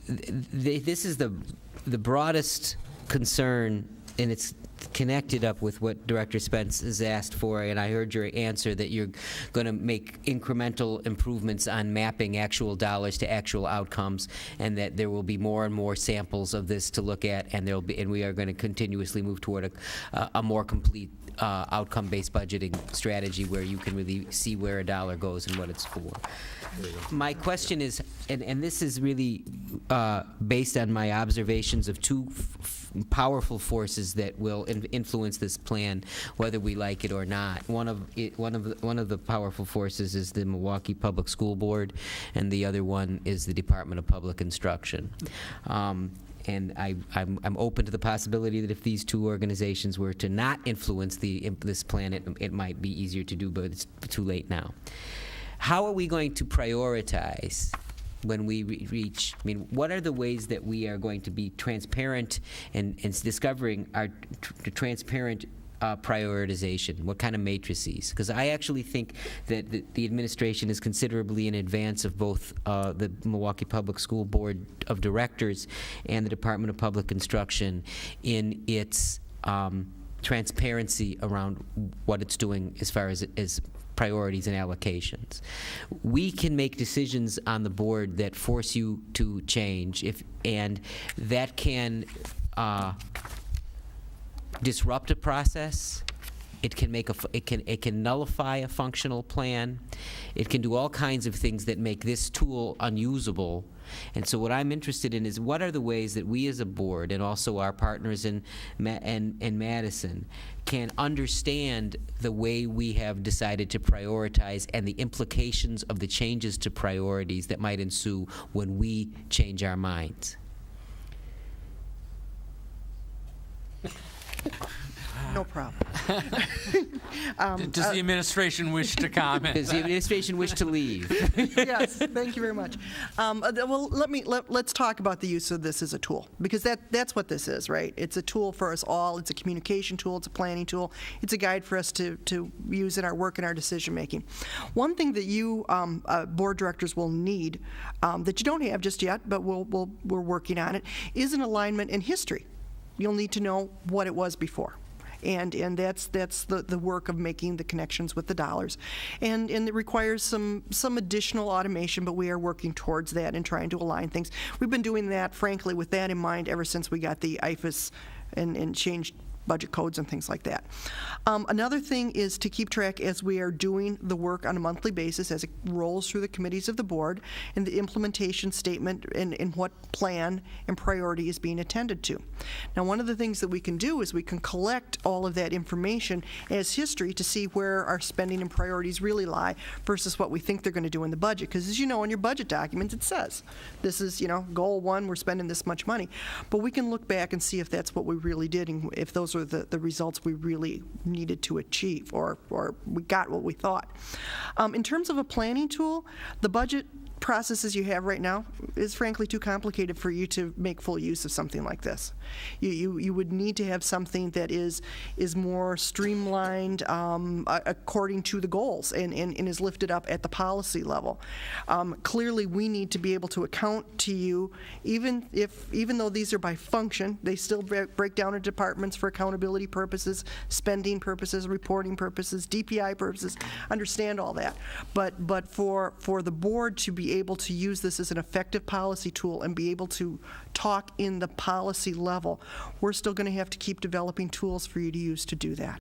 this is the broadest concern, and it's connected up with what Director Spence has asked for, and I heard your answer that you're going to make incremental improvements on mapping actual dollars to actual outcomes, and that there will be more and more samples of this to look at, and we are going to continuously move toward a more complete outcome-based budgeting strategy where you can really see where a dollar goes and what it's for. My question is, and this is really based on my observations of two powerful forces that will influence this plan, whether we like it or not. One of the powerful forces is the Milwaukee Public School Board, and the other one is the Department of Public Instruction. And I'm open to the possibility that if these two organizations were to not influence this plan, it might be easier to do, but it's too late now. How are we going to prioritize when we reach, what are the ways that we are going to be transparent and discovering our transparent prioritization? What kind of matrices? Because I actually think that the administration is considerably in advance of both the Milwaukee Public School Board of Directors and the Department of Public Instruction in its transparency around what it's doing as far as priorities and allocations. We can make decisions on the board that force you to change, and that can disrupt a process. It can it can nullify a functional plan. It can do all kinds of things that make this tool unusable. And so what I'm interested in is what are the ways that we as a board and also our partners in Madison can understand the way we have decided to prioritize and the implications of the changes to priorities that might ensue when we change our minds. No problem. Does the administration wish to comment? Does the administration wish to leave? Yes, thank you very much. Well, let's talk about the use of this as a tool, because that's what this is, right? It's a tool for us all. It's a communication tool. It's a planning tool. It's a guide for us to use in our work and our decision making. One thing that you board directors will need that you don't have just yet, but we're working on it, is an alignment in history. You'll need to know what it was before. And that's the work of making the connections with the dollars, and it requires some additional automation, but we are working towards that and trying to align things. We've been doing that, frankly, with that in mind ever since we got the IFAS and changed budget codes and things like that. Another thing is to keep track as we are doing the work on a monthly basis as it rolls through the committees of the board and the implementation statement and what plan and priority is being attended to. Now, one of the things that we can do is we can collect all of that information as history to see where our spending and priorities really lie versus what we think they're going to do in the budget. Because as you know, in your budget documents, it says this is, goal one, we're spending this much money. But we can look back and see if that's what we really did and if those are the results we really needed to achieve, or we got what we thought. In terms of a planning tool, the budget processes you have right now is frankly too complicated for you to make full use of something like this. You would need to have something that is more streamlined according to the goals and is lifted up at the policy level. Clearly, we need to be able to account to you, even though these are by function, they still break down into departments for accountability purposes, spending purposes, reporting purposes, DPI purposes. Understand all that, but for the board to be able to use this as an effective policy tool and be able to talk in the policy level, we're still going to have to keep developing tools for you to use to do that.